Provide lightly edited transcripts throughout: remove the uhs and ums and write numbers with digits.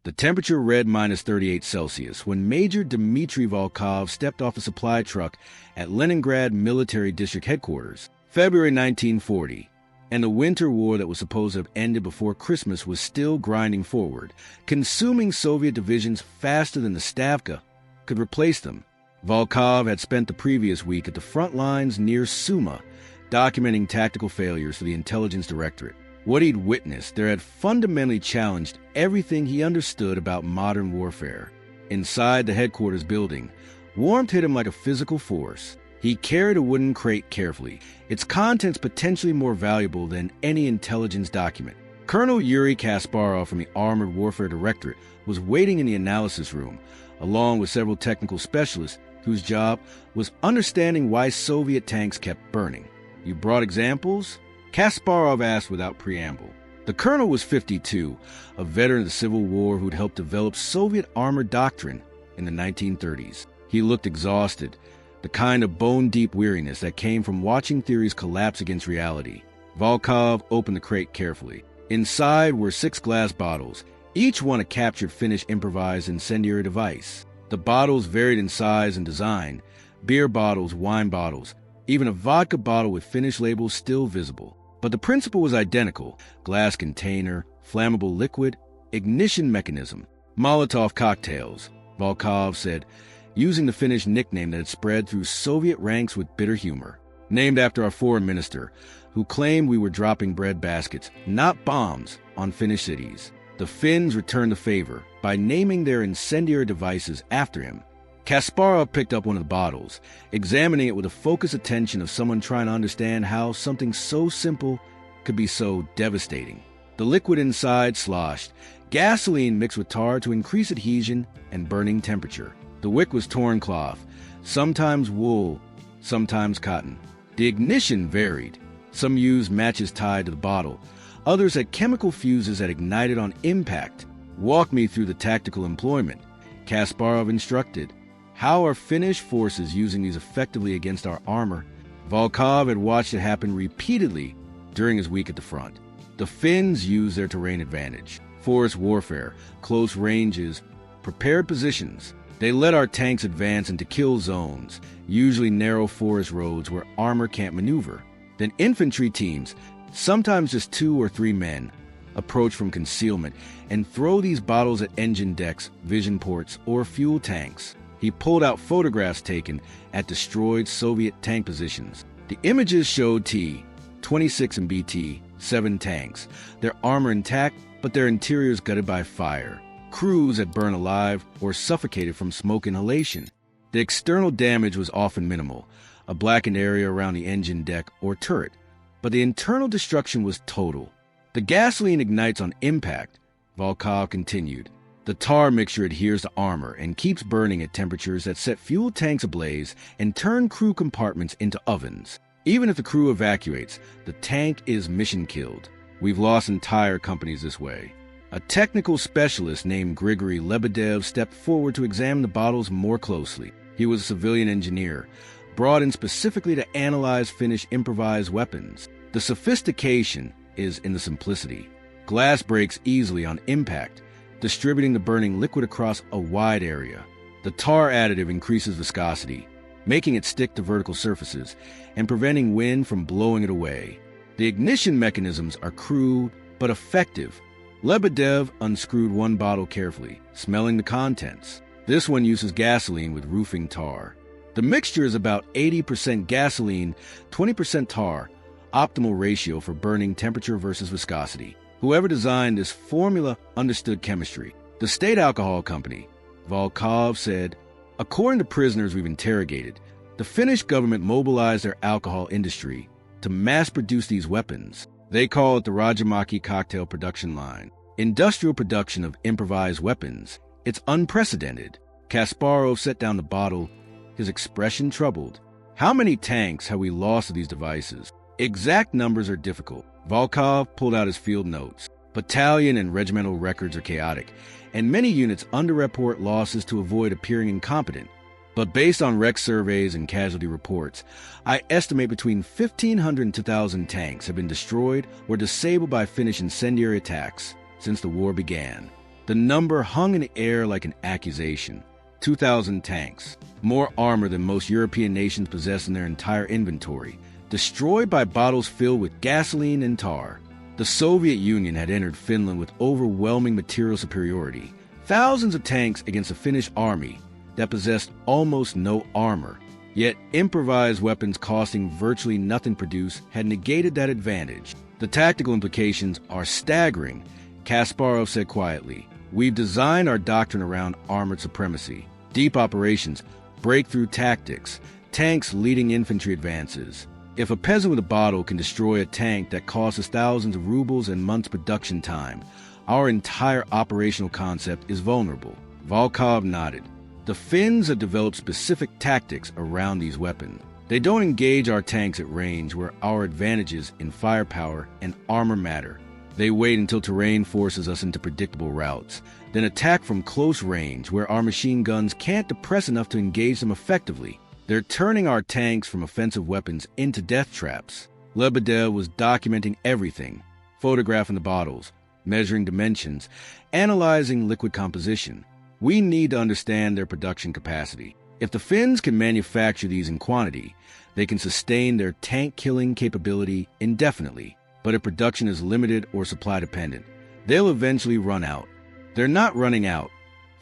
The temperature read -38°C when Major Dmitry Volkov stepped off a supply truck at Leningrad Military District Headquarters, February 1940, and the winter war that was supposed to have ended before Christmas was still grinding forward, consuming Soviet divisions faster than the Stavka could replace them. Volkov had spent the previous week at the front lines near Suma, documenting tactical failures for the intelligence directorate. What he'd witnessed there had fundamentally challenged everything he understood about modern warfare. Inside the headquarters building, warmth hit him like a physical force. He carried a wooden crate carefully, its contents potentially more valuable than any intelligence document. Colonel Yuri Kasparov from the Armored Warfare Directorate was waiting in the analysis room, along with several technical specialists whose job was understanding why Soviet tanks kept burning. "You brought examples?" Kasparov asked without preamble. The colonel was 52, a veteran of the Civil War who'd helped develop Soviet armor doctrine in the 1930s. He looked exhausted, the kind of bone-deep weariness that came from watching theories collapse against reality. Volkov opened the crate carefully. Inside were 6 glass bottles, each one a captured Finnish improvised incendiary device. The bottles varied in size and design: beer bottles, wine bottles, even a vodka bottle with Finnish labels still visible. But the principle was identical: glass container, flammable liquid, ignition mechanism. Molotov cocktails, Volkov said, using the Finnish nickname that had spread through Soviet ranks with bitter humor. Named after our foreign minister, who claimed we were dropping bread baskets, not bombs, on Finnish cities. The Finns returned the favor by naming their incendiary devices after him. Kasparov picked up one of the bottles, examining it with the focused attention of someone trying to understand how something so simple could be so devastating. The liquid inside sloshed, gasoline mixed with tar to increase adhesion and burning temperature. The wick was torn cloth, sometimes wool, sometimes cotton. The ignition varied. Some used matches tied to the bottle. Others had chemical fuses that ignited on impact. "Walk me through the tactical employment," Kasparov instructed. "How are Finnish forces using these effectively against our armor?" Volkov had watched it happen repeatedly during his week at the front. The Finns used their terrain advantage: forest warfare, close ranges, prepared positions. They let our tanks advance into kill zones, usually narrow forest roads where armor can't maneuver. Then infantry teams, sometimes just 2 or 3 men, approach from concealment and throw these bottles at engine decks, vision ports, or fuel tanks. He pulled out photographs taken at destroyed Soviet tank positions. The images showed T-26 and BT-7 tanks, their armor intact but their interiors gutted by fire. Crews had burned alive or suffocated from smoke inhalation. The external damage was often minimal, a blackened area around the engine deck or turret, but the internal destruction was total. "The gasoline ignites on impact," Volkov continued. "The tar mixture adheres to armor and keeps burning at temperatures that set fuel tanks ablaze and turn crew compartments into ovens. Even if the crew evacuates, the tank is mission killed. We've lost entire companies this way." A technical specialist named Grigory Lebedev stepped forward to examine the bottles more closely. He was a civilian engineer, brought in specifically to analyze Finnish improvised weapons. The sophistication is in the simplicity. Glass breaks easily on impact, distributing the burning liquid across a wide area. The tar additive increases viscosity, making it stick to vertical surfaces and preventing wind from blowing it away. The ignition mechanisms are crude but effective. Lebedev unscrewed one bottle carefully, smelling the contents. This one uses gasoline with roofing tar. The mixture is about 80% gasoline, 20% tar, optimal ratio for burning temperature versus viscosity. Whoever designed this formula understood chemistry. The state alcohol company, Volkov said, "According to prisoners we've interrogated, the Finnish government mobilized their alcohol industry to mass-produce these weapons. They call it the Rajamaki cocktail production line. Industrial production of improvised weapons. It's unprecedented." Kasparov set down the bottle, his expression troubled. "How many tanks have we lost to these devices?" "Exact numbers are difficult." Volkov pulled out his field notes. Battalion and regimental records are chaotic, and many units underreport losses to avoid appearing incompetent. But based on wreck surveys and casualty reports, I estimate between 1,500 and 2,000 tanks have been destroyed or disabled by Finnish incendiary attacks since the war began. The number hung in the air like an accusation. 2,000 tanks, more armor than most European nations possess in their entire inventory, destroyed by bottles filled with gasoline and tar. The Soviet Union had entered Finland with overwhelming material superiority. Thousands of tanks against a Finnish army that possessed almost no armor. Yet improvised weapons costing virtually nothing to produce had negated that advantage. The tactical implications are staggering, Kasparov said quietly. We've designed our doctrine around armored supremacy, deep operations, breakthrough tactics, tanks leading infantry advances. If a peasant with a bottle can destroy a tank that costs us thousands of rubles and months production time, our entire operational concept is vulnerable. Volkov nodded. The Finns have developed specific tactics around these weapons. They don't engage our tanks at range where our advantages in firepower and armor matter. They wait until terrain forces us into predictable routes, then attack from close range where our machine guns can't depress enough to engage them effectively. They're turning our tanks from offensive weapons into death traps. Lebedev was documenting everything, photographing the bottles, measuring dimensions, analyzing liquid composition. We need to understand their production capacity. If the Finns can manufacture these in quantity, they can sustain their tank-killing capability indefinitely. But if production is limited or supply-dependent, they'll eventually run out. They're not running out,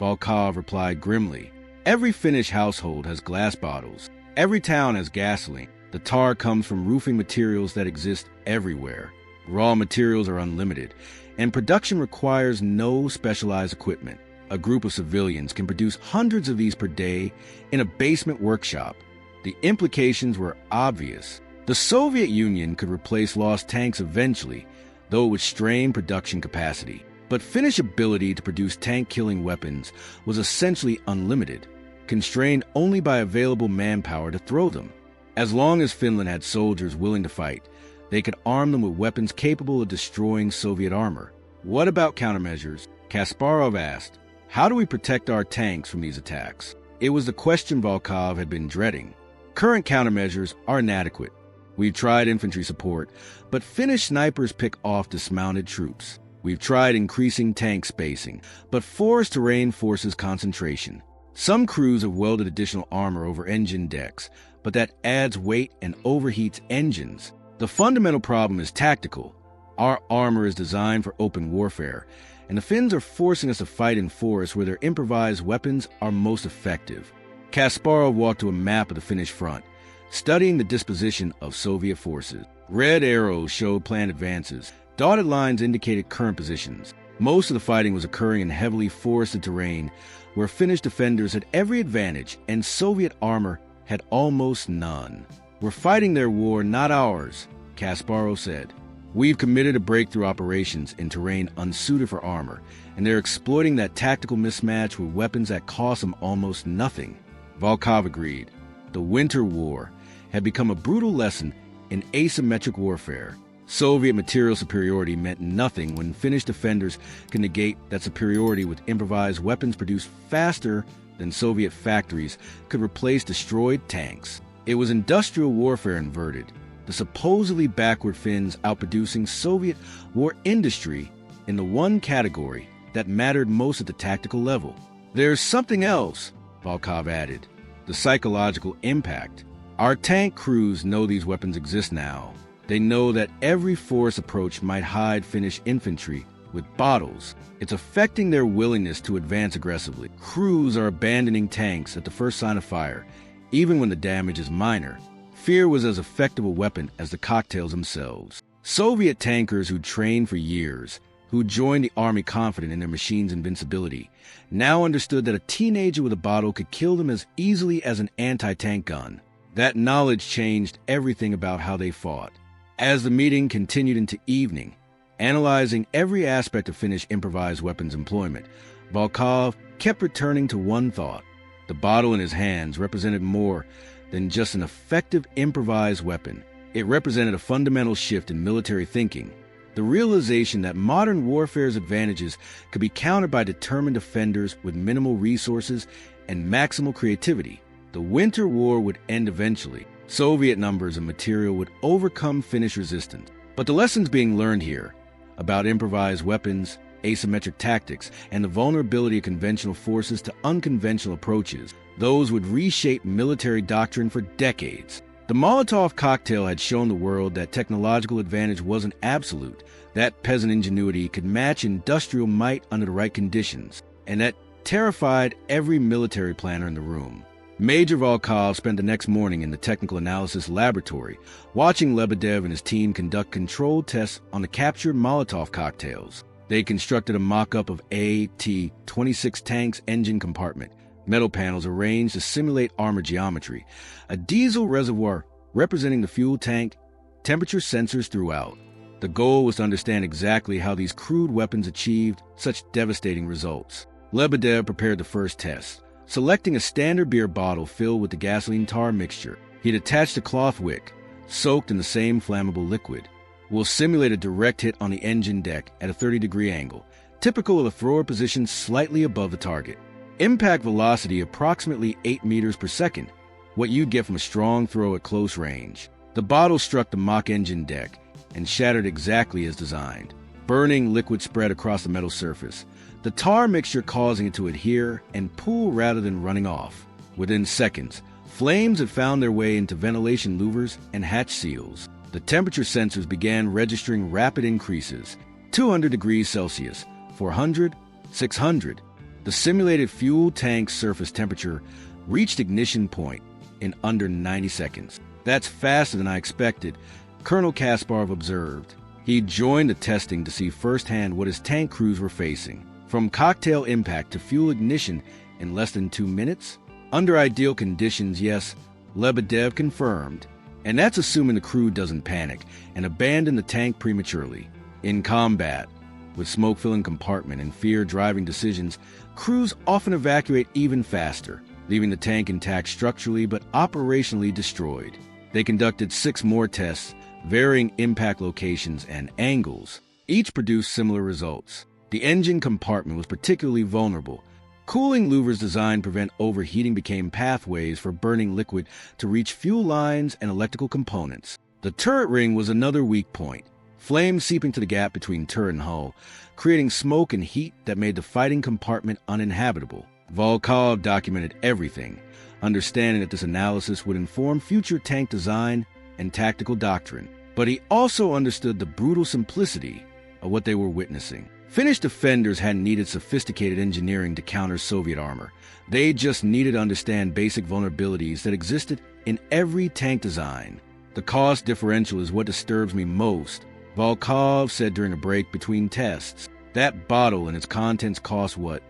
Volkov replied grimly. Every Finnish household has glass bottles. Every town has gasoline. The tar comes from roofing materials that exist everywhere. Raw materials are unlimited, and production requires no specialized equipment. A group of civilians can produce hundreds of these per day in a basement workshop. The implications were obvious. The Soviet Union could replace lost tanks eventually, though it would strain production capacity. But Finnish ability to produce tank-killing weapons was essentially unlimited, constrained only by available manpower to throw them. As long as Finland had soldiers willing to fight, they could arm them with weapons capable of destroying Soviet armor. What about countermeasures? Kasparov asked. How do we protect our tanks from these attacks? It was the question Volkov had been dreading. Current countermeasures are inadequate. We've tried infantry support, but Finnish snipers pick off dismounted troops. We've tried increasing tank spacing, but forest terrain forces concentration. Some crews have welded additional armor over engine decks, but that adds weight and overheats engines. The fundamental problem is tactical. Our armor is designed for open warfare, and the Finns are forcing us to fight in forests where their improvised weapons are most effective. Kasparov walked to a map of the Finnish front, studying the disposition of Soviet forces. Red arrows showed planned advances. Dotted lines indicated current positions. Most of the fighting was occurring in heavily forested terrain, where Finnish defenders had every advantage and Soviet armor had almost none. We're fighting their war, not ours, Kasparov said. We've committed to breakthrough operations in terrain unsuited for armor, and they're exploiting that tactical mismatch with weapons that cost them almost nothing. Volkov agreed. The Winter War had become a brutal lesson in asymmetric warfare. Soviet material superiority meant nothing when Finnish defenders could negate that superiority with improvised weapons produced faster than Soviet factories could replace destroyed tanks. It was industrial warfare inverted, the supposedly backward Finns outproducing Soviet war industry in the one category that mattered most at the tactical level. There's something else, Volkov added, the psychological impact. Our tank crews know these weapons exist now. They know that every force approach might hide Finnish infantry with bottles. It's affecting their willingness to advance aggressively. Crews are abandoning tanks at the first sign of fire, even when the damage is minor. Fear was as effective a weapon as the cocktails themselves. Soviet tankers who trained for years, who joined the army confident in their machine's invincibility, now understood that a teenager with a bottle could kill them as easily as an anti-tank gun. That knowledge changed everything about how they fought. As the meeting continued into evening, analyzing every aspect of Finnish improvised weapons employment, Volkov kept returning to one thought. The bottle in his hands represented more than just an effective improvised weapon. It represented a fundamental shift in military thinking, the realization that modern warfare's advantages could be countered by determined defenders with minimal resources and maximal creativity. The Winter War would end eventually. Soviet numbers and material would overcome Finnish resistance. But the lessons being learned here about improvised weapons, asymmetric tactics, and the vulnerability of conventional forces to unconventional approaches. Those would reshape military doctrine for decades. The Molotov cocktail had shown the world that technological advantage wasn't absolute, that peasant ingenuity could match industrial might under the right conditions, and that terrified every military planner in the room. Major Volkov spent the next morning in the technical analysis laboratory, watching Lebedev and his team conduct controlled tests on the captured Molotov cocktails. They constructed a mock-up of AT-26 tank's engine compartment, metal panels arranged to simulate armor geometry, a diesel reservoir representing the fuel tank, temperature sensors throughout. The goal was to understand exactly how these crude weapons achieved such devastating results. Lebedev prepared the first test. Selecting a standard beer bottle filled with the gasoline tar mixture, he'd attached a cloth wick, soaked in the same flammable liquid. We'll simulate a direct hit on the engine deck at a 30-degree angle, typical of a thrower position slightly above the target. Impact velocity approximately 8 meters per second, what you'd get from a strong throw at close range. The bottle struck the mock engine deck and shattered exactly as designed. Burning liquid spread across the metal surface, the tar mixture causing it to adhere and pool rather than running off. Within seconds, flames had found their way into ventilation louvers and hatch seals. The temperature sensors began registering rapid increases, 200 degrees Celsius, 400, 600. The simulated fuel tank surface temperature reached ignition point in under 90 seconds. That's faster than I expected, Colonel Kasparov observed. He joined the testing to see firsthand what his tank crews were facing. From cocktail impact to fuel ignition in less than 2 minutes? Under ideal conditions, yes, Lebedev confirmed. And that's assuming the crew doesn't panic and abandon the tank prematurely. In combat, with smoke-filling compartment and fear driving decisions, crews often evacuate even faster, leaving the tank intact structurally but operationally destroyed. They conducted 6 more tests, varying impact locations and angles. Each produced similar results. The engine compartment was particularly vulnerable. Cooling louvers designed to prevent overheating became pathways for burning liquid to reach fuel lines and electrical components. The turret ring was another weak point. Flames seeping to the gap between turret and hull, creating smoke and heat that made the fighting compartment uninhabitable. Volkov documented everything, understanding that this analysis would inform future tank design and tactical doctrine. But he also understood the brutal simplicity of what they were witnessing. Finnish defenders hadn't needed sophisticated engineering to counter Soviet armor. They just needed to understand basic vulnerabilities that existed in every tank design. The cost differential is what disturbs me most, Volkov said during a break between tests. That bottle and its contents cost what?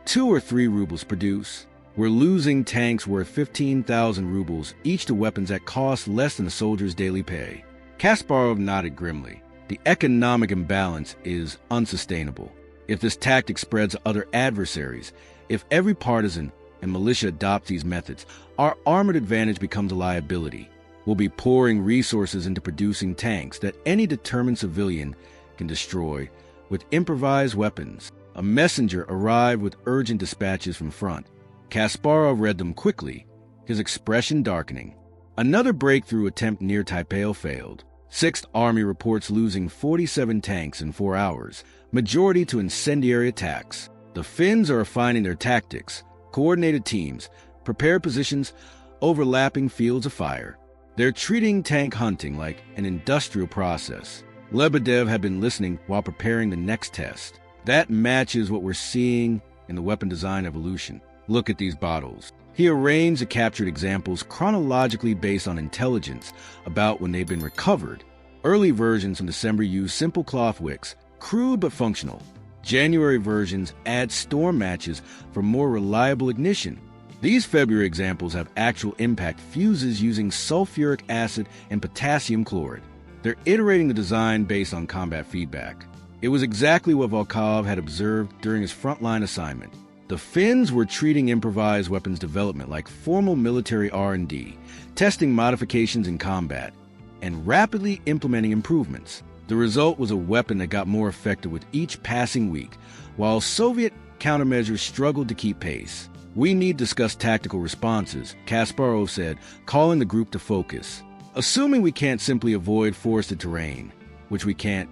2 or 3 rubles produce. We're losing tanks worth 15,000 rubles each to weapons that cost less than a soldier's daily pay. Kasparov nodded grimly. The economic imbalance is unsustainable. If this tactic spreads to other adversaries, if every partisan and militia adopts these methods, our armored advantage becomes a liability. We'll be pouring resources into producing tanks that any determined civilian can destroy with improvised weapons. A messenger arrived with urgent dispatches from front. Kasparov read them quickly, his expression darkening. Another breakthrough attempt near Taipei failed. 6th Army reports losing 47 tanks in 4 hours, majority to incendiary attacks. The Finns are refining their tactics, coordinated teams, prepared positions, overlapping fields of fire. They're treating tank hunting like an industrial process. Lebedev had been listening while preparing the next test. That matches what we're seeing in the weapon design evolution. Look at these bottles. He arranged the captured examples chronologically based on intelligence about when they've been recovered. Early versions from December used simple cloth wicks, crude but functional. January versions add storm matches for more reliable ignition. These February examples have actual impact fuses using sulfuric acid and potassium chloride. They're iterating the design based on combat feedback. It was exactly what Volkov had observed during his frontline assignment. The Finns were treating improvised weapons development like formal military R&D, testing modifications in combat, and rapidly implementing improvements. The result was a weapon that got more effective with each passing week, while Soviet countermeasures struggled to keep pace. We need to discuss tactical responses, Kasparov said, calling the group to focus. Assuming we can't simply avoid forested terrain, which we can't,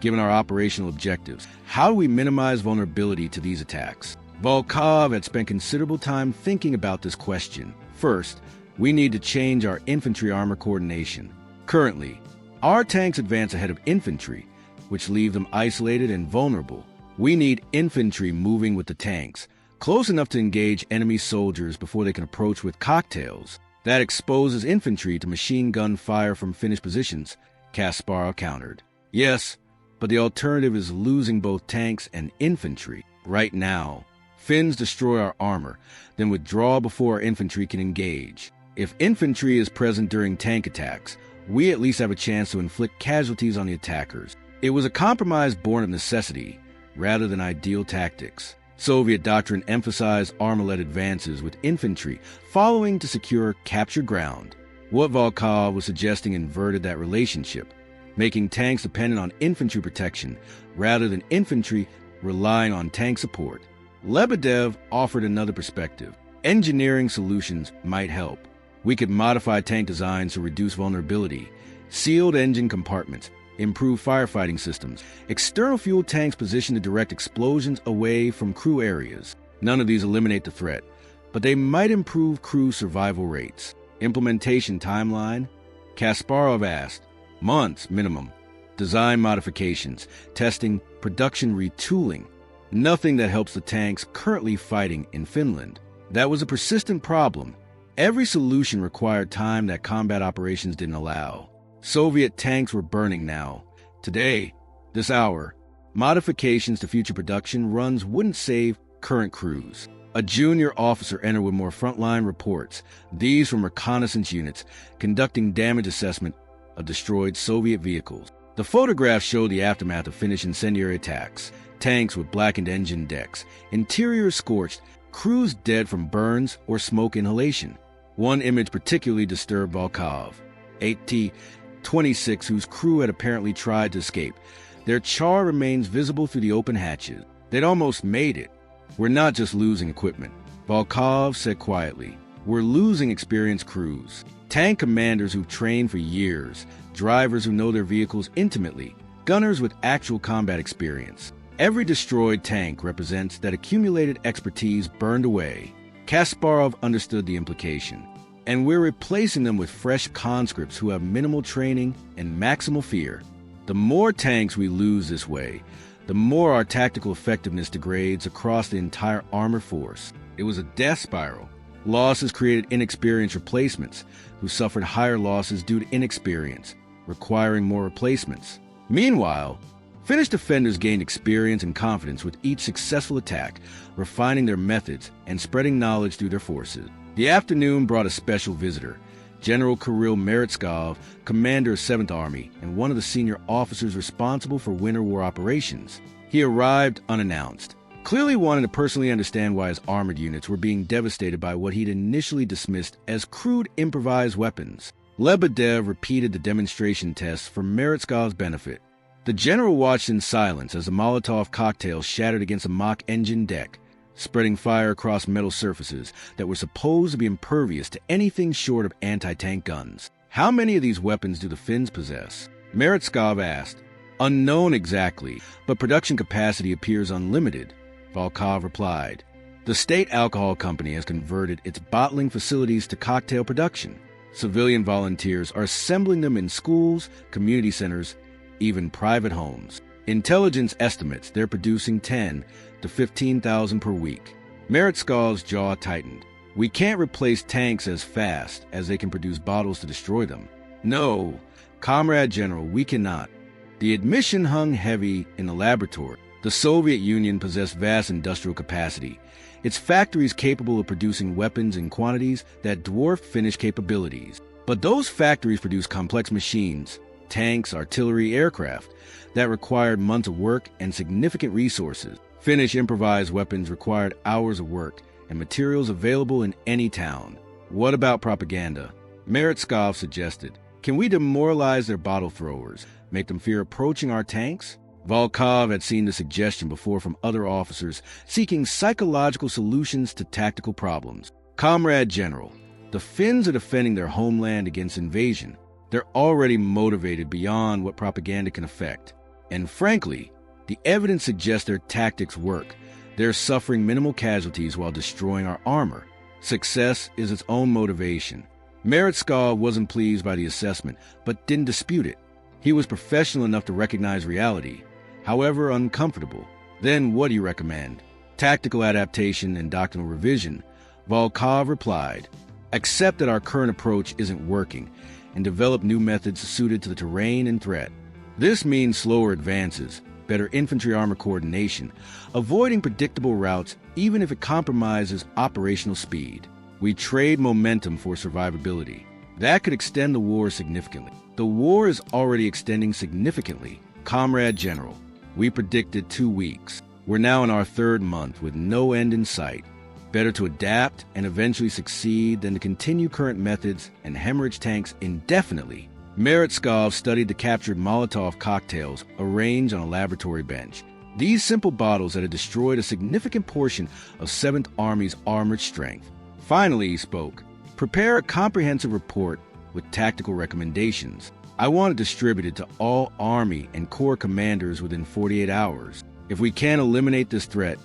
given our operational objectives. How do we minimize vulnerability to these attacks? Volkov had spent considerable time thinking about this question. First, we need to change our infantry armor coordination. Currently, our tanks advance ahead of infantry, which leave them isolated and vulnerable. We need infantry moving with the tanks, close enough to engage enemy soldiers before they can approach with cocktails. That exposes infantry to machine gun fire from Finnish positions, Kasparov countered. Yes, but the alternative is losing both tanks and infantry. Right now, Finns destroy our armor, then withdraw before our infantry can engage. If infantry is present during tank attacks, we at least have a chance to inflict casualties on the attackers. It was a compromise born of necessity, rather than ideal tactics. Soviet doctrine emphasized armor-led advances with infantry following to secure captured ground. What Volkov was suggesting inverted that relationship, making tanks dependent on infantry protection rather than infantry relying on tank support. Lebedev offered another perspective. Engineering solutions might help. We could modify tank designs to reduce vulnerability, sealed engine compartments, improve firefighting systems, external fuel tanks positioned to direct explosions away from crew areas. None of these eliminate the threat, but they might improve crew survival rates. Implementation timeline? Kasparov asked. Months minimum. Design modifications, testing, production retooling. Nothing that helps the tanks currently fighting in Finland. That was a persistent problem. Every solution required time that combat operations didn't allow. Soviet tanks were burning now. Today, this hour, modifications to future production runs wouldn't save current crews. A junior officer entered with more frontline reports, these from reconnaissance units, conducting damage assessment of destroyed Soviet vehicles. The photographs show the aftermath of Finnish incendiary attacks. Tanks with blackened engine decks, interiors scorched, crews dead from burns or smoke inhalation. One image particularly disturbed Volkov. AT-26, whose crew had apparently tried to escape. Their char remains visible through the open hatches. They'd almost made it. We're not just losing equipment, Volkov said quietly. We're losing experienced crews. Tank commanders who've trained for years, drivers who know their vehicles intimately, gunners with actual combat experience. Every destroyed tank represents that accumulated expertise burned away. Kasparov understood the implication. And we're replacing them with fresh conscripts who have minimal training and maximal fear. The more tanks we lose this way, the more our tactical effectiveness degrades across the entire armor force. It was a death spiral. Losses created inexperienced replacements, who suffered higher losses due to inexperience, requiring more replacements. Meanwhile, Finnish defenders gained experience and confidence with each successful attack, refining their methods and spreading knowledge through their forces. The afternoon brought a special visitor, General Kirill Meretskov, commander of 7th Army and one of the senior officers responsible for Winter War operations. He arrived unannounced, clearly wanting to personally understand why his armored units were being devastated by what he'd initially dismissed as crude improvised weapons. Lebedev repeated the demonstration tests for Meretskov's benefit. The general watched in silence as a Molotov cocktail shattered against a mock engine deck, spreading fire across metal surfaces that were supposed to be impervious to anything short of anti-tank guns. How many of these weapons do the Finns possess? Meretskov asked. Unknown exactly, but production capacity appears unlimited, Volkov replied. The state alcohol company has converted its bottling facilities to cocktail production. Civilian volunteers are assembling them in schools, community centers, even private homes. Intelligence estimates they're producing 10 to 15,000 per week. Meretskov's jaw tightened. We can't replace tanks as fast as they can produce bottles to destroy them. No, Comrade General, we cannot. The admission hung heavy in the laboratory. The Soviet Union possessed vast industrial capacity, its factories capable of producing weapons in quantities that dwarfed Finnish capabilities. But those factories produced complex machines, tanks, artillery, aircraft, that required months of work and significant resources. Finnish improvised weapons required hours of work and materials available in any town. What about propaganda? Meretskov suggested. Can we demoralize their bottle throwers, make them fear approaching our tanks? Volkov had seen the suggestion before from other officers seeking psychological solutions to tactical problems. Comrade General, the Finns are defending their homeland against invasion. They're already motivated beyond what propaganda can affect. And frankly, the evidence suggests their tactics work. They're suffering minimal casualties while destroying our armor. Success is its own motivation. Meretskov wasn't pleased by the assessment, but didn't dispute it. He was professional enough to recognize reality, however uncomfortable. Then what do you recommend? Tactical adaptation and doctrinal revision. Volkov replied, accept that our current approach isn't working and develop new methods suited to the terrain and threat. This means slower advances, better infantry armor coordination, avoiding predictable routes even if it compromises operational speed. We trade momentum for survivability. That could extend the war significantly. The war is already extending significantly. Comrade General, we predicted 2 weeks. We're now in our 3rd month with no end in sight. Better to adapt and eventually succeed than to continue current methods and hemorrhage tanks indefinitely. Meretskov studied the captured Molotov cocktails arranged on a laboratory bench. These simple bottles that had destroyed a significant portion of 7th Army's armored strength. Finally, he spoke. Prepare a comprehensive report with tactical recommendations. I want it distributed to all Army and Corps commanders within 48 hours. If we can't eliminate this threat,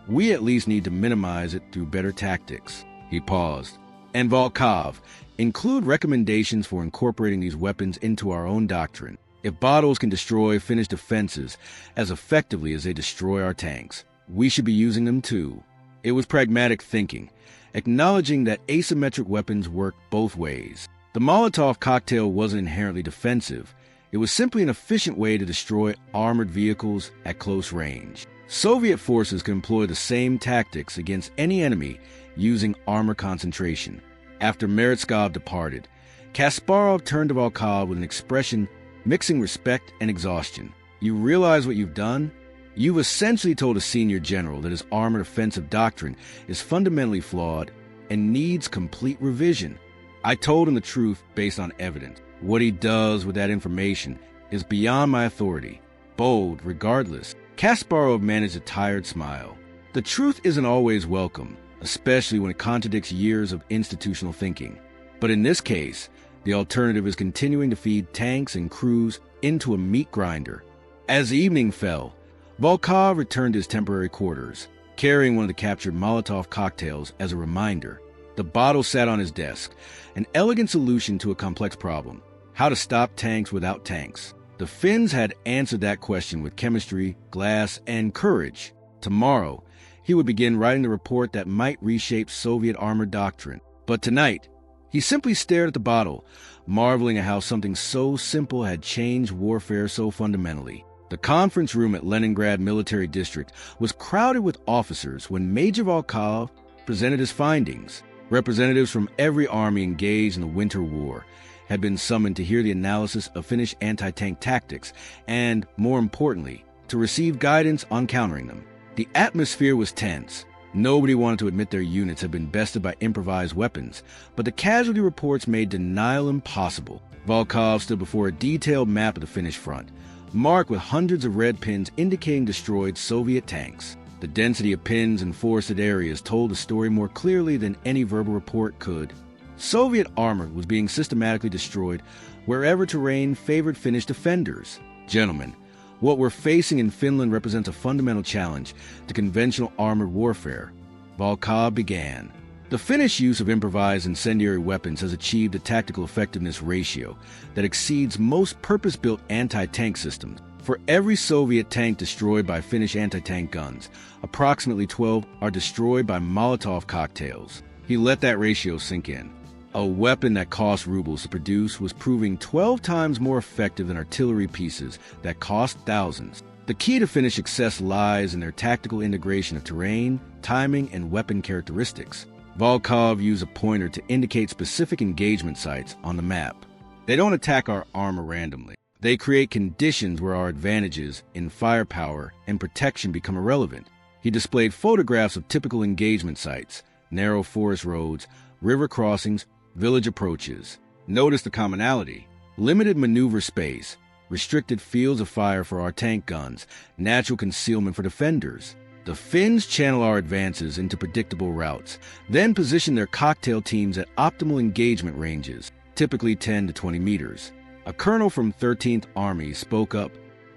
we at least need to minimize it through better tactics. He paused. And Volkov, include recommendations for incorporating these weapons into our own doctrine. If bottles can destroy Finnish defenses as effectively as they destroy our tanks, we should be using them too. It was pragmatic thinking, acknowledging that asymmetric weapons work both ways. The Molotov cocktail wasn't inherently defensive. It was simply an efficient way to destroy armored vehicles at close range. Soviet forces could employ the same tactics against any enemy using armor concentration. After Meretskov departed, Kasparov turned to Volkov with an expression mixing respect and exhaustion. You realize what you've done? You've essentially told a senior general that his armored offensive doctrine is fundamentally flawed and needs complete revision. I told him the truth based on evidence. What he does with that information is beyond my authority. Bold, regardless. Kasparov managed a tired smile. The truth isn't always welcome, especially when it contradicts years of institutional thinking. But in this case, the alternative is continuing to feed tanks and crews into a meat grinder. As evening fell, Volkov returned to his temporary quarters, carrying one of the captured Molotov cocktails as a reminder. The bottle sat on his desk, an elegant solution to a complex problem: how to stop tanks without tanks. The Finns had answered that question with chemistry, glass, and courage. Tomorrow, he would begin writing the report that might reshape Soviet armor doctrine. But tonight, he simply stared at the bottle, marveling at how something so simple had changed warfare so fundamentally. The conference room at Leningrad Military District was crowded with officers when Major Volkov presented his findings. Representatives from every army engaged in the Winter War had been summoned to hear the analysis of Finnish anti-tank tactics and, more importantly, to receive guidance on countering them. The atmosphere was tense. Nobody wanted to admit their units had been bested by improvised weapons, but the casualty reports made denial impossible. Volkov stood before a detailed map of the Finnish front, marked with hundreds of red pins indicating destroyed Soviet tanks. The density of pins in forested areas told the story more clearly than any verbal report could. Soviet armor was being systematically destroyed wherever terrain favored Finnish defenders. Gentlemen, what we're facing in Finland represents a fundamental challenge to conventional armored warfare. Volkov began. The Finnish use of improvised incendiary weapons has achieved a tactical effectiveness ratio that exceeds most purpose-built anti-tank systems. For every Soviet tank destroyed by Finnish anti-tank guns, approximately 12 are destroyed by Molotov cocktails. He let that ratio sink in. A weapon that cost rubles to produce was proving 12 times more effective than artillery pieces that cost thousands. The key to Finnish success lies in their tactical integration of terrain, timing, and weapon characteristics. Volkov used a pointer to indicate specific engagement sites on the map. They don't attack our armor randomly. They create conditions where our advantages in firepower and protection become irrelevant. He displayed photographs of typical engagement sites: narrow forest roads, river crossings, village approaches. Notice the commonality: limited maneuver space, restricted fields of fire for our tank guns, natural concealment for defenders. The Finns channel our advances into predictable routes, then position their cocktail teams at optimal engagement ranges, typically 10 to 20 meters. A colonel from 13th Army spoke up.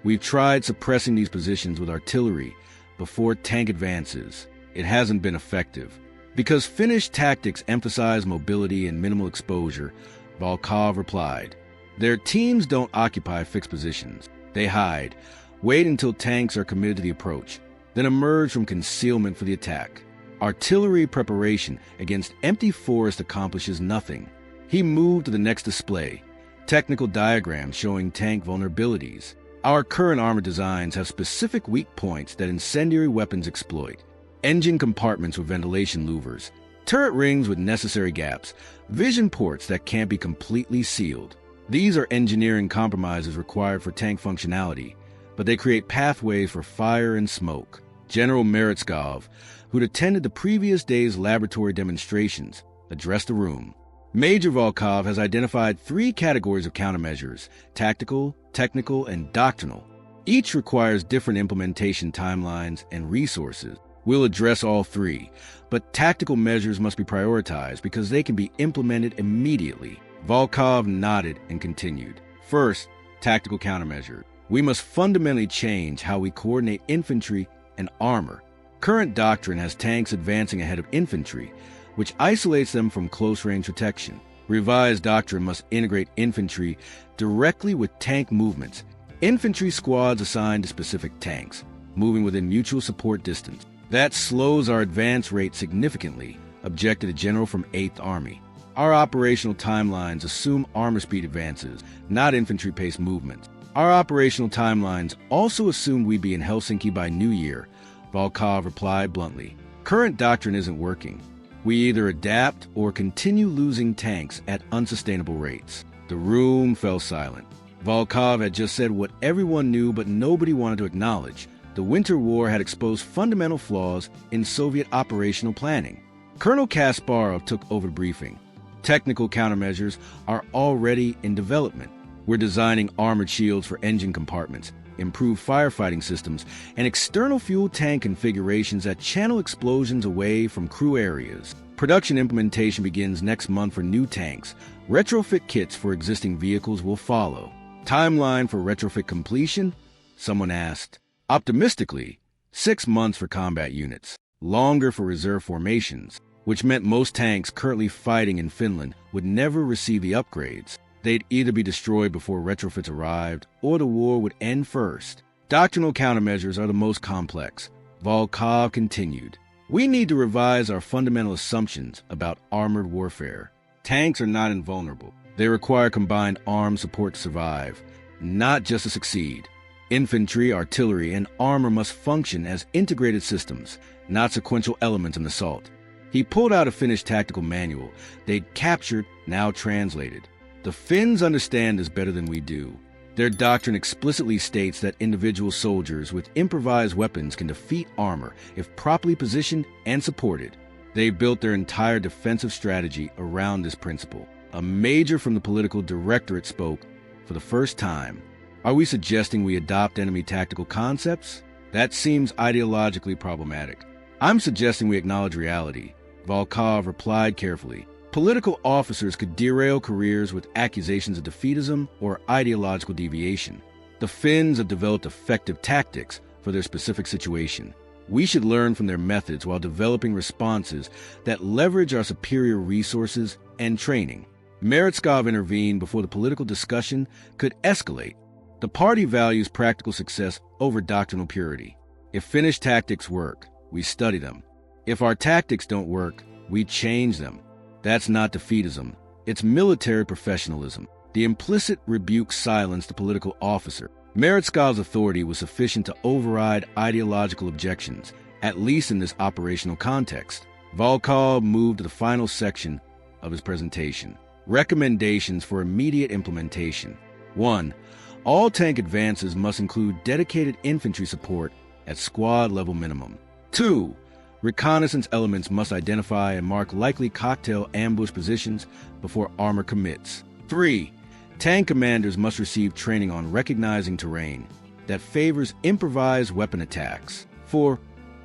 We've tried suppressing these positions with artillery before tank advances. It hasn't been effective. Because Finnish tactics emphasize mobility and minimal exposure, Volkov replied, their teams don't occupy fixed positions. They hide, wait until tanks are committed to the approach, then emerge from concealment for the attack. Artillery preparation against empty forest accomplishes nothing. He moved to the next display, technical diagrams showing tank vulnerabilities. Our current armor designs have specific weak points that incendiary weapons exploit. Engine compartments with ventilation louvers, turret rings with necessary gaps, vision ports that can't be completely sealed. These are engineering compromises required for tank functionality, but they create pathways for fire and smoke. General Meretskov, who'd attended the previous day's laboratory demonstrations, addressed the room. Major Volkov has identified 3 categories of countermeasures: tactical, technical, and doctrinal. Each requires different implementation timelines and resources. We'll address all 3, but tactical measures must be prioritized because they can be implemented immediately. Volkov nodded and continued. First, tactical countermeasure. We must fundamentally change how we coordinate infantry and armor. Current doctrine has tanks advancing ahead of infantry, which isolates them from close-range protection. Revised doctrine must integrate infantry directly with tank movements. Infantry squads assigned to specific tanks, moving within mutual support distance. That slows our advance rate significantly, objected a general from 8th Army. Our operational timelines assume armor speed advances, not infantry-paced movements. Our operational timelines also assume we'd be in Helsinki by New Year, Volkov replied bluntly. Current doctrine isn't working. We either adapt or continue losing tanks at unsustainable rates. The room fell silent. Volkov had just said what everyone knew but nobody wanted to acknowledge. The Winter War had exposed fundamental flaws in Soviet operational planning. Colonel Kasparov took over the briefing. Technical countermeasures are already in development. We're designing armored shields for engine compartments, improved firefighting systems, and external fuel tank configurations that channel explosions away from crew areas. Production implementation begins next month for new tanks. Retrofit kits for existing vehicles will follow. Timeline for retrofit completion? Someone asked. Optimistically, 6 months for combat units, longer for reserve formations, which meant most tanks currently fighting in Finland would never receive the upgrades. They'd either be destroyed before retrofits arrived, or the war would end first. Doctrinal countermeasures are the most complex. Volkov continued. We need to revise our fundamental assumptions about armored warfare. Tanks are not invulnerable. They require combined armed support to survive, not just to succeed. Infantry, artillery, and armor must function as integrated systems, not sequential elements in the assault. He pulled out a Finnish tactical manual they'd captured, now translated. The Finns understand this better than we do. Their doctrine explicitly states that individual soldiers with improvised weapons can defeat armor if properly positioned and supported. They built their entire defensive strategy around this principle. A major from the political directorate spoke for the first time. Are we suggesting we adopt enemy tactical concepts? That seems ideologically problematic. I'm suggesting we acknowledge reality. Volkov replied carefully. Political officers could derail careers with accusations of defeatism or ideological deviation. The Finns have developed effective tactics for their specific situation. We should learn from their methods while developing responses that leverage our superior resources and training. Meretskov intervened before the political discussion could escalate. The party values practical success over doctrinal purity. If Finnish tactics work, we study them. If our tactics don't work, we change them. That's not defeatism. It's military professionalism. The implicit rebuke silenced the political officer. Meretskov's authority was sufficient to override ideological objections, at least in this operational context. Volkov moved to the final section of his presentation. Recommendations for immediate implementation. 1. All tank advances must include dedicated infantry support at squad level minimum. 2. Reconnaissance elements must identify and mark likely cocktail ambush positions before armor commits. 3. Tank commanders must receive training on recognizing terrain that favors improvised weapon attacks. 4.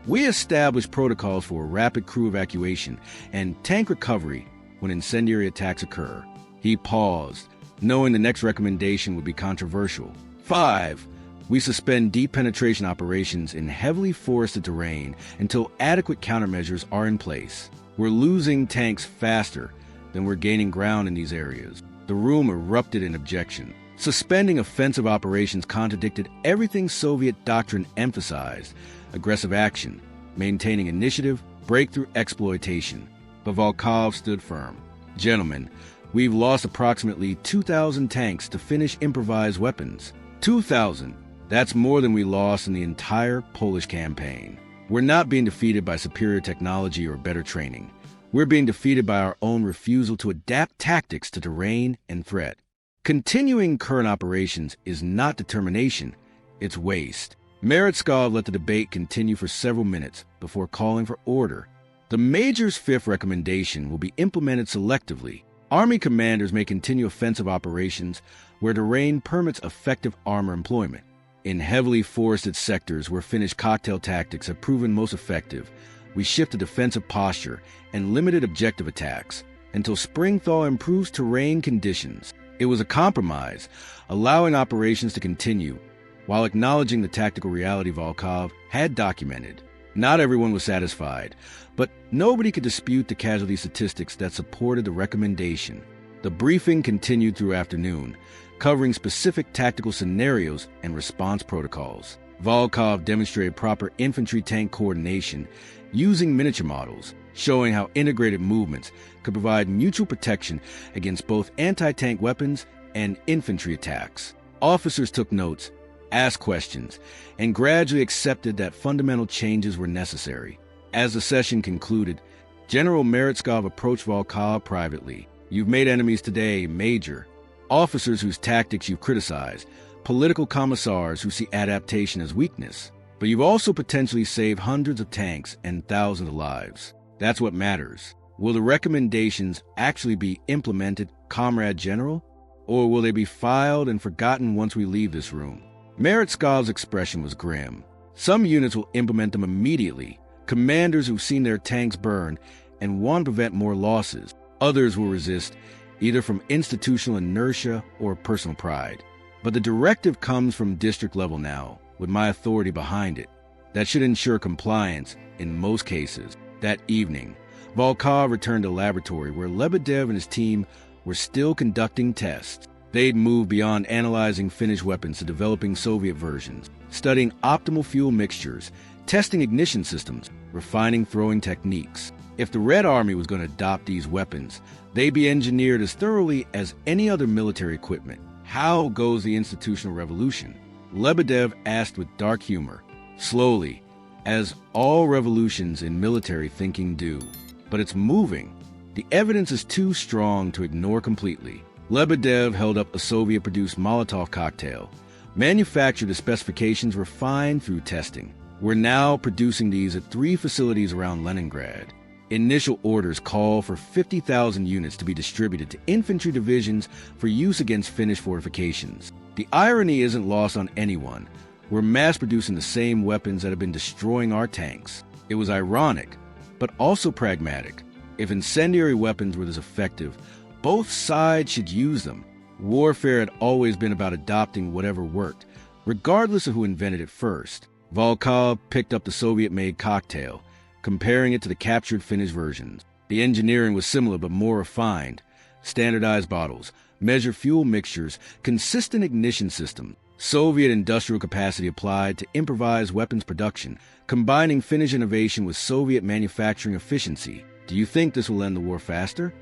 We establish protocols for rapid crew evacuation and tank recovery when incendiary attacks occur. He paused, knowing the next recommendation would be controversial. 5. We suspend deep penetration operations in heavily forested terrain until adequate countermeasures are in place. We're losing tanks faster than we're gaining ground in these areas. The room erupted in objection. Suspending offensive operations contradicted everything Soviet doctrine emphasized: aggressive action, maintaining initiative, breakthrough exploitation. But Volkov stood firm. Gentlemen, we've lost approximately 2,000 tanks to Finnish improvised weapons. 2,000. That's more than we lost in the entire Polish campaign. We're not being defeated by superior technology or better training. We're being defeated by our own refusal to adapt tactics to terrain and threat. Continuing current operations is not determination, it's waste. Meretskov let the debate continue for several minutes before calling for order. The Major's fifth recommendation will be implemented selectively. Army commanders may continue offensive operations where terrain permits effective armor employment. In heavily forested sectors where Finnish cocktail tactics have proven most effective, we shift to defensive posture and limited objective attacks until spring thaw improves terrain conditions. It was a compromise, allowing operations to continue while acknowledging the tactical reality Volkov had documented. Not everyone was satisfied, but nobody could dispute the casualty statistics that supported the recommendation. The briefing continued through afternoon, covering specific tactical scenarios and response protocols. Volkov demonstrated proper infantry tank coordination using miniature models, showing how integrated movements could provide mutual protection against both anti-tank weapons and infantry attacks. Officers took notes, asked questions, and gradually accepted that fundamental changes were necessary. As the session concluded, General Meretskov approached Volkov privately. "You've made enemies today, Major. Officers whose tactics you've criticized, political commissars who see adaptation as weakness. But you've also potentially saved hundreds of tanks and thousands of lives. That's what matters. Will the recommendations actually be implemented, Comrade General? Or will they be filed and forgotten once we leave this room?" Meretskov's expression was grim. "Some units will implement them immediately, commanders who've seen their tanks burn and want to prevent more losses. Others will resist, either from institutional inertia or personal pride. But the directive comes from district level now, with my authority behind it. That should ensure compliance in most cases." That evening, Volkov returned to the laboratory where Lebedev and his team were still conducting tests. They'd moved beyond analyzing Finnish weapons to developing Soviet versions, studying optimal fuel mixtures, testing ignition systems, refining throwing techniques. If the Red Army was going to adopt these weapons, they'd be engineered as thoroughly as any other military equipment. "How goes the institutional revolution?" Lebedev asked with dark humor. "Slowly, as all revolutions in military thinking do. But it's moving. The evidence is too strong to ignore completely." Lebedev held up a Soviet-produced Molotov cocktail. Manufactured to specifications refined through testing. We're now producing these at 3 facilities around Leningrad. Initial orders call for 50,000 units to be distributed to infantry divisions for use against Finnish fortifications. The irony isn't lost on anyone. We're mass-producing the same weapons that have been destroying our tanks. It was ironic, but also pragmatic. If incendiary weapons were this effective, both sides should use them. Warfare had always been about adopting whatever worked, regardless of who invented it first. Volkov picked up the Soviet-made cocktail, comparing it to the captured Finnish versions. The engineering was similar but more refined. Standardized bottles, measured fuel mixtures, consistent ignition system. Soviet industrial capacity applied to improvised weapons production, combining Finnish innovation with Soviet manufacturing efficiency. "Do you think this will end the war faster?"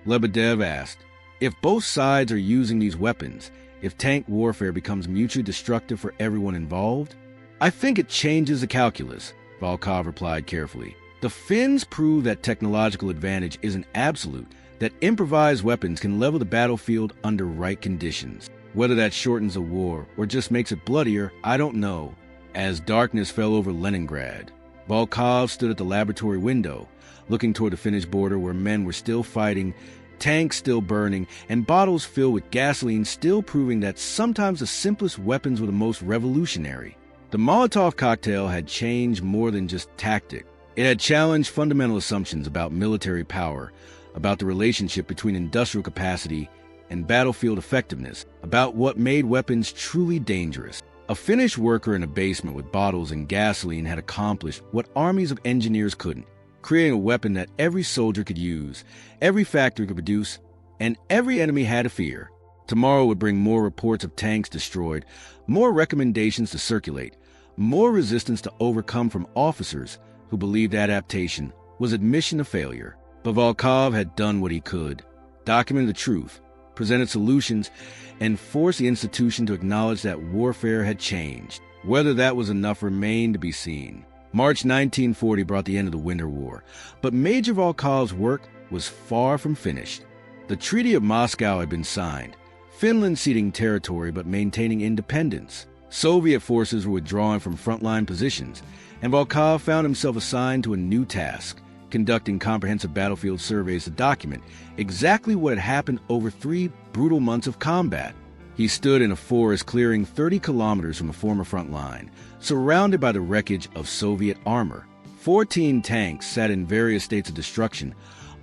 Lebedev asked. "If both sides are using these weapons, if tank warfare becomes mutually destructive for everyone involved?" "I think it changes the calculus," Volkov replied carefully. "The Finns prove that technological advantage isn't absolute, that improvised weapons can level the battlefield under right conditions. Whether that shortens the war or just makes it bloodier, I don't know." As darkness fell over Leningrad, Volkov stood at the laboratory window, looking toward the Finnish border where men were still fighting, tanks still burning, and bottles filled with gasoline still proving that sometimes the simplest weapons were the most revolutionary. The Molotov cocktail had changed more than just tactic. It had challenged fundamental assumptions about military power, about the relationship between industrial capacity and battlefield effectiveness, about what made weapons truly dangerous. A Finnish worker in a basement with bottles and gasoline had accomplished what armies of engineers couldn't, creating a weapon that every soldier could use, every factory could produce, and every enemy had to fear. Tomorrow would bring more reports of tanks destroyed, more recommendations to circulate, more resistance to overcome from officers who believed adaptation was admission of failure. But Volkov had done what he could, documented the truth, presented solutions, and forced the institution to acknowledge that warfare had changed. Whether that was enough remained to be seen. March 1940 brought the end of the Winter War, but Major Volkov's work was far from finished. The Treaty of Moscow had been signed, Finland ceding territory but maintaining independence. Soviet forces were withdrawing from frontline positions, and Volkov found himself assigned to a new task, conducting comprehensive battlefield surveys to document exactly what had happened over 3 brutal months of combat. He stood in a forest clearing 30 kilometers from the former front line, surrounded by the wreckage of Soviet armor. 14 tanks sat in various states of destruction,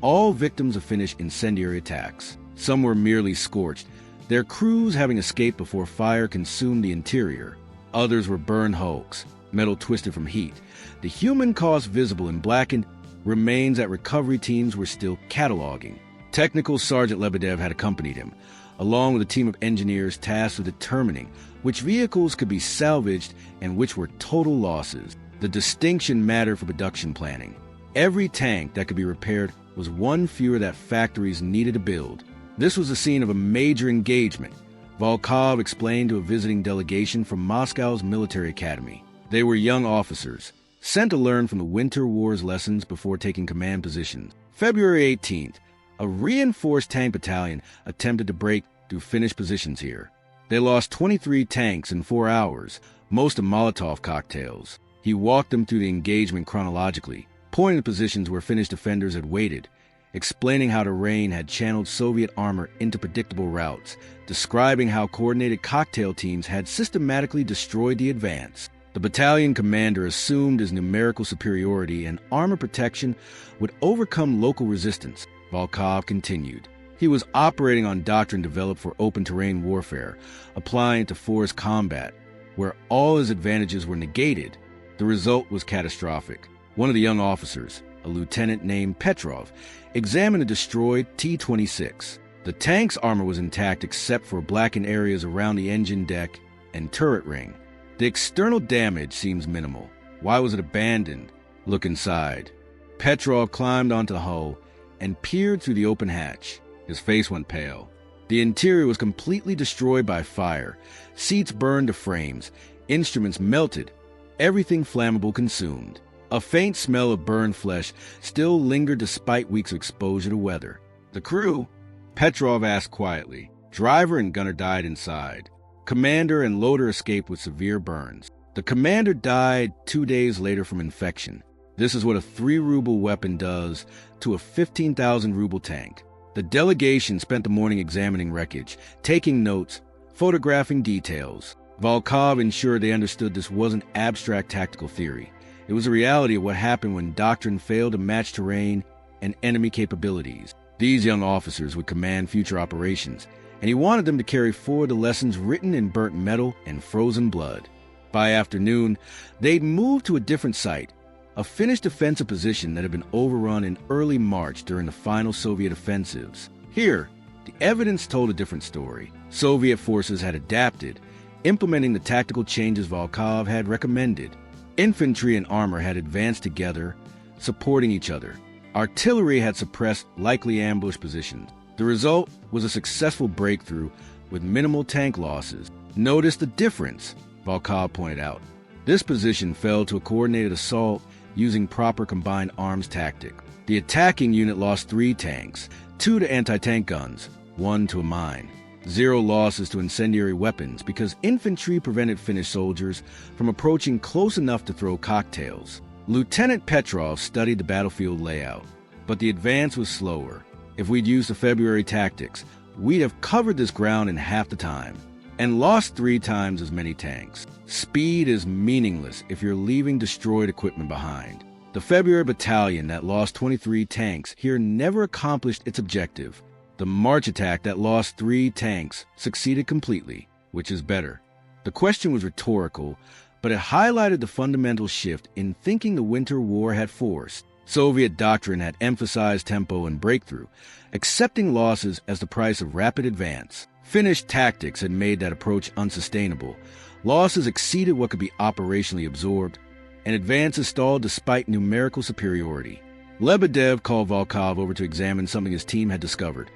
all victims of Finnish incendiary attacks. Some were merely scorched, their crews having escaped before fire consumed the interior. Others were burned hulks, metal twisted from heat, the human cost visible and blackened remains that recovery teams were still cataloging. Technical Sergeant Lebedev had accompanied him, along with a team of engineers tasked with determining which vehicles could be salvaged and which were total losses. The distinction mattered for production planning. Every tank that could be repaired was one fewer that factories needed to build. This was the scene of a major engagement, Volkov explained to a visiting delegation from Moscow's military academy. They were young officers, sent to learn from the Winter War's lessons before taking command positions. February 18th, a reinforced tank battalion attempted to break through Finnish positions here. They lost 23 tanks in 4 hours, most of Molotov cocktails. He walked them through the engagement chronologically, pointing to positions where Finnish defenders had waited, explaining how the rain had channeled Soviet armor into predictable routes, describing how coordinated cocktail teams had systematically destroyed the advance. The battalion commander assumed his numerical superiority and armor protection would overcome local resistance. Volkov continued. He was operating on doctrine developed for open-terrain warfare, applying it to forest combat, where all his advantages were negated. The result was catastrophic. One of the young officers, a lieutenant named Petrov, examined a destroyed T-26. The tank's armor was intact except for blackened areas around the engine deck and turret ring. The external damage seems minimal. Why was it abandoned? Look inside. Petrov climbed onto the hull and peered through the open hatch. His face went pale. The interior was completely destroyed by fire. Seats burned to frames. Instruments melted. Everything flammable consumed. A faint smell of burned flesh still lingered despite weeks of exposure to weather. The crew? Petrov asked quietly. Driver and gunner died inside. Commander and loader escaped with severe burns. The commander died 2 days later from infection. This is what a 3-ruble weapon does to a 15,000-ruble tank. The delegation spent the morning examining wreckage, taking notes, photographing details. Volkov ensured they understood this wasn't abstract tactical theory. It was a reality of what happened when doctrine failed to match terrain and enemy capabilities. These young officers would command future operations, and he wanted them to carry forward the lessons written in burnt metal and frozen blood. By afternoon, they'd moved to a different site, a Finnish defensive position that had been overrun in early March during the final Soviet offensives. Here, the evidence told a different story. Soviet forces had adapted, implementing the tactical changes Volkov had recommended. Infantry and armor had advanced together, supporting each other. Artillery had suppressed likely ambush positions. The result was a successful breakthrough with minimal tank losses. Notice the difference, Volkov pointed out. This position fell to a coordinated assault using proper combined arms tactic. The attacking unit lost 3 tanks, 2 to anti-tank guns, 1 to a mine. 0 losses to incendiary weapons because infantry prevented Finnish soldiers from approaching close enough to throw cocktails. Lieutenant Petrov studied the battlefield layout, but the advance was slower. If we'd used the February tactics, we'd have covered this ground in half the time and lost 3 times as many tanks. Speed is meaningless if you're leaving destroyed equipment behind. The February battalion that lost 23 tanks here never accomplished its objective. The March attack that lost 3 tanks succeeded completely, which is better. The question was rhetorical, but it highlighted the fundamental shift in thinking the Winter War had forced. Soviet doctrine had emphasized tempo and breakthrough, accepting losses as the price of rapid advance. Finnish tactics had made that approach unsustainable. Losses exceeded what could be operationally absorbed, and advances stalled despite numerical superiority. Lebedev called Volkov over to examine something his team had discovered: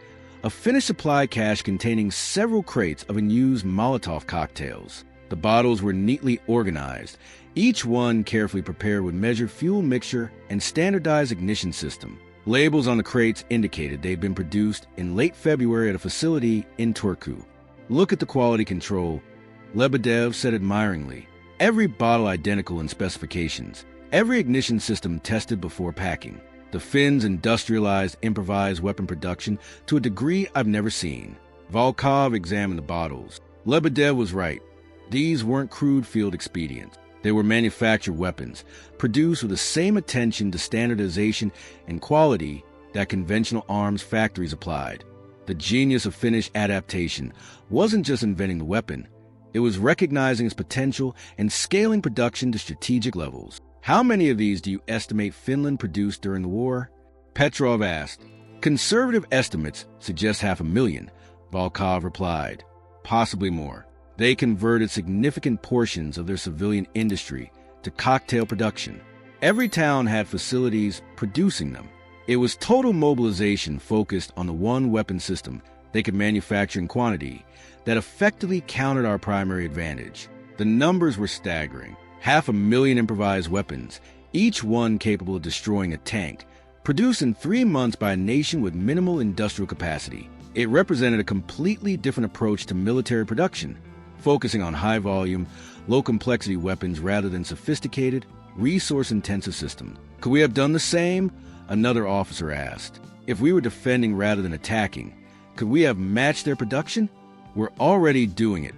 a Finnish supply cache containing several crates of unused Molotov cocktails. The bottles were neatly organized, each one carefully prepared with measured fuel mixture and standardized ignition system. Labels on the crates indicated they'd been produced in late February at a facility in Turku. "Look at the quality control," Lebedev said admiringly. "Every bottle identical in specifications, every ignition system tested before packing. The Finns industrialized improvised weapon production to a degree I've never seen." Volkov examined the bottles. Lebedev was right. These weren't crude field expedients. They were manufactured weapons, produced with the same attention to standardization and quality that conventional arms factories applied. The genius of Finnish adaptation wasn't just inventing the weapon, it was recognizing its potential and scaling production to strategic levels. "How many of these do you estimate Finland produced during the war?" Petrov asked. "Conservative estimates suggest 500,000, Volkov replied. "Possibly more. They converted significant portions of their civilian industry to cocktail production. Every town had facilities producing them. It was total mobilization focused on the one weapon system they could manufacture in quantity that effectively countered our primary advantage. The numbers were staggering. 500,000 improvised weapons, each one capable of destroying a tank, produced in 3 months by a nation with minimal industrial capacity. It represented a completely different approach to military production, focusing on high-volume, low-complexity weapons rather than sophisticated, resource-intensive systems. Could we have done the same? Another officer asked. If we were defending rather than attacking, could we have matched their production? We're already doing it,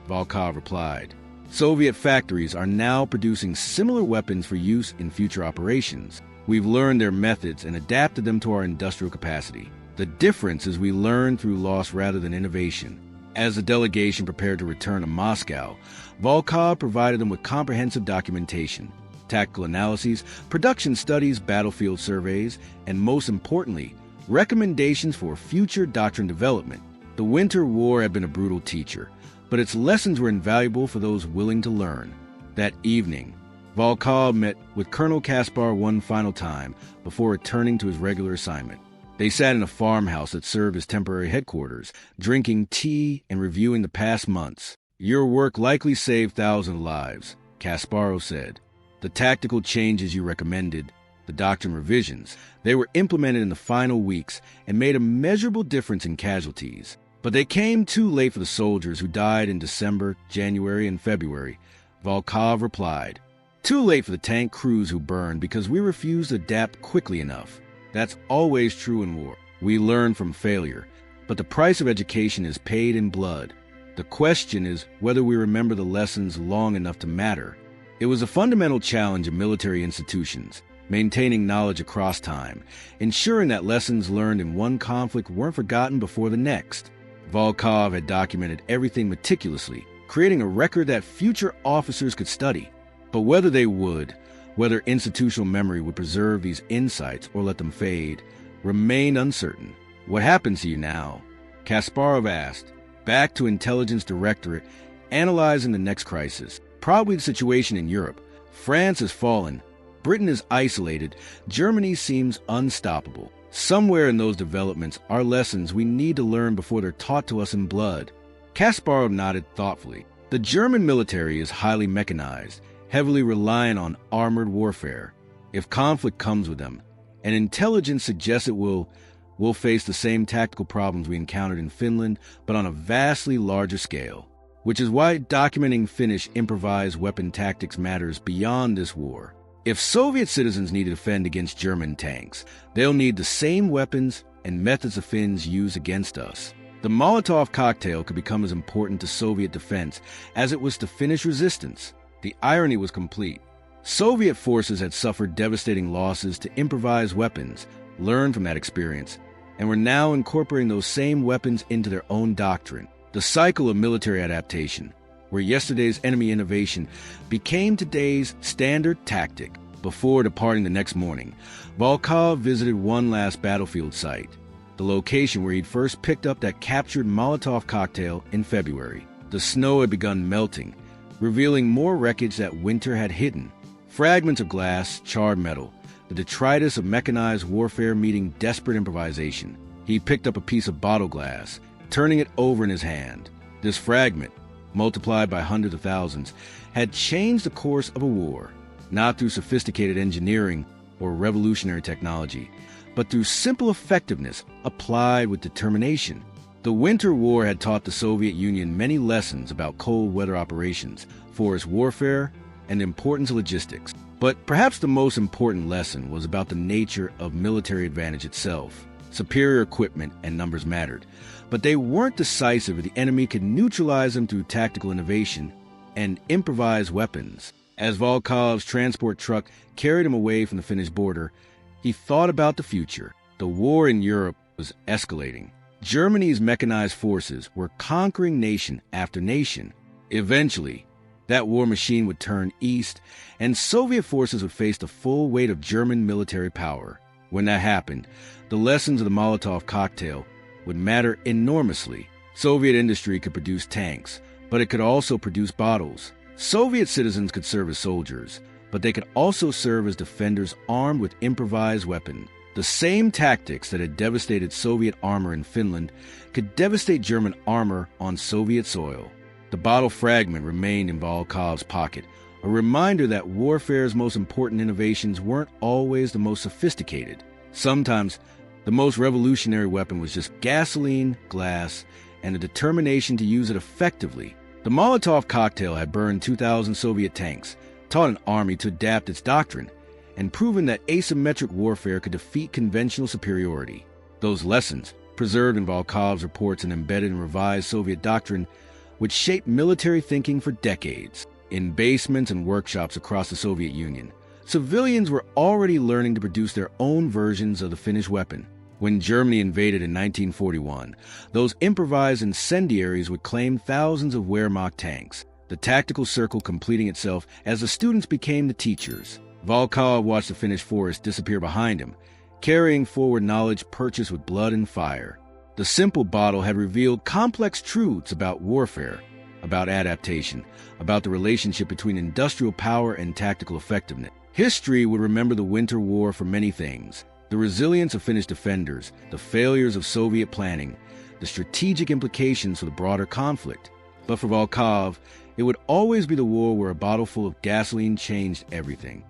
Volkov replied. Soviet factories are now producing similar weapons for use in future operations. We've learned their methods and adapted them to our industrial capacity. The difference is we learn through loss rather than innovation. As the delegation prepared to return to Moscow, Volkov provided them with comprehensive documentation, tactical analyses, production studies, battlefield surveys, and most importantly, recommendations for future doctrine development. The Winter War had been a brutal teacher, but its lessons were invaluable for those willing to learn. That evening, Volkov met with Colonel Kaspar one final time before returning to his regular assignment. They sat in a farmhouse that served as temporary headquarters, drinking tea and reviewing the past months. "Your work likely saved thousands of lives," Kasparov said. "The tactical changes you recommended, the doctrine revisions, they were implemented in the final weeks and made a measurable difference in casualties. But they came too late for the soldiers who died in December, January, and February," Volkov replied. "Too late for the tank crews who burned because we refused to adapt quickly enough. That's always true in war. We learn from failure, but the price of education is paid in blood. The question is whether we remember the lessons long enough to matter." It was a fundamental challenge of military institutions, maintaining knowledge across time, ensuring that lessons learned in one conflict weren't forgotten before the next. Volkov had documented everything meticulously, creating a record that future officers could study. But whether they would, whether institutional memory would preserve these insights or let them fade, remained uncertain. "What happens to you now?" Kasparov asked. "Back to Intelligence Directorate, analyzing the next crisis. Probably the situation in Europe. France has fallen. Britain is isolated. Germany seems unstoppable. Somewhere in those developments are lessons we need to learn before they're taught to us in blood." Kasparov nodded thoughtfully. The German military is highly mechanized, heavily reliant on armored warfare. If conflict comes with them, and intelligence suggests it will, we'll face the same tactical problems we encountered in Finland, but on a vastly larger scale. Which is why documenting Finnish improvised weapon tactics matters beyond this war. If Soviet citizens need to defend against German tanks, they'll need the same weapons and methods the Finns use against us. The Molotov cocktail could become as important to Soviet defense as it was to Finnish resistance. The irony was complete. Soviet forces had suffered devastating losses to improvised weapons, learned from that experience, and were now incorporating those same weapons into their own doctrine. The cycle of military adaptation, where yesterday's enemy innovation became today's standard tactic. Before departing the next morning, Volkov visited one last battlefield site, the location where he'd first picked up that captured Molotov cocktail in February. The snow had begun melting, revealing more wreckage that winter had hidden. Fragments of glass, charred metal, the detritus of mechanized warfare meeting desperate improvisation. He picked up a piece of bottle glass, turning it over in his hand. This fragment, multiplied by hundreds of thousands, had changed the course of a war, not through sophisticated engineering or revolutionary technology, but through simple effectiveness applied with determination. The Winter War had taught the Soviet Union many lessons about cold weather operations, forest warfare, and the importance of logistics. But perhaps the most important lesson was about the nature of military advantage itself. Superior equipment and numbers mattered, but they weren't decisive if the enemy could neutralize them through tactical innovation and improvised weapons. As Volkov's transport truck carried him away from the Finnish border, he thought about the future. The war in Europe was escalating. Germany's mechanized forces were conquering nation after nation. Eventually, that war machine would turn east, and Soviet forces would face the full weight of German military power. When that happened, the lessons of the Molotov cocktail would matter enormously. Soviet industry could produce tanks, but it could also produce bottles. Soviet citizens could serve as soldiers, but they could also serve as defenders armed with improvised weapons. The same tactics that had devastated Soviet armor in Finland could devastate German armor on Soviet soil. The bottle fragment remained in Volkov's pocket, a reminder that warfare's most important innovations weren't always the most sophisticated. Sometimes, the most revolutionary weapon was just gasoline, glass, and the determination to use it effectively. The Molotov cocktail had burned 2,000 Soviet tanks, taught an army to adapt its doctrine, and proven that asymmetric warfare could defeat conventional superiority. Those lessons, preserved in Volkov's reports and embedded in revised Soviet doctrine, would shape military thinking for decades. In basements and workshops across the Soviet Union, civilians were already learning to produce their own versions of the Finnish weapon. When Germany invaded in 1941, those improvised incendiaries would claim thousands of Wehrmacht tanks, the tactical circle completing itself as the students became the teachers. Volkov watched the Finnish forest disappear behind him, carrying forward knowledge purchased with blood and fire. The simple bottle had revealed complex truths about warfare, about adaptation, about the relationship between industrial power and tactical effectiveness. History would remember the Winter War for many things: the resilience of Finnish defenders, the failures of Soviet planning, the strategic implications for the broader conflict. But for Volkov, it would always be the war where a bottle full of gasoline changed everything.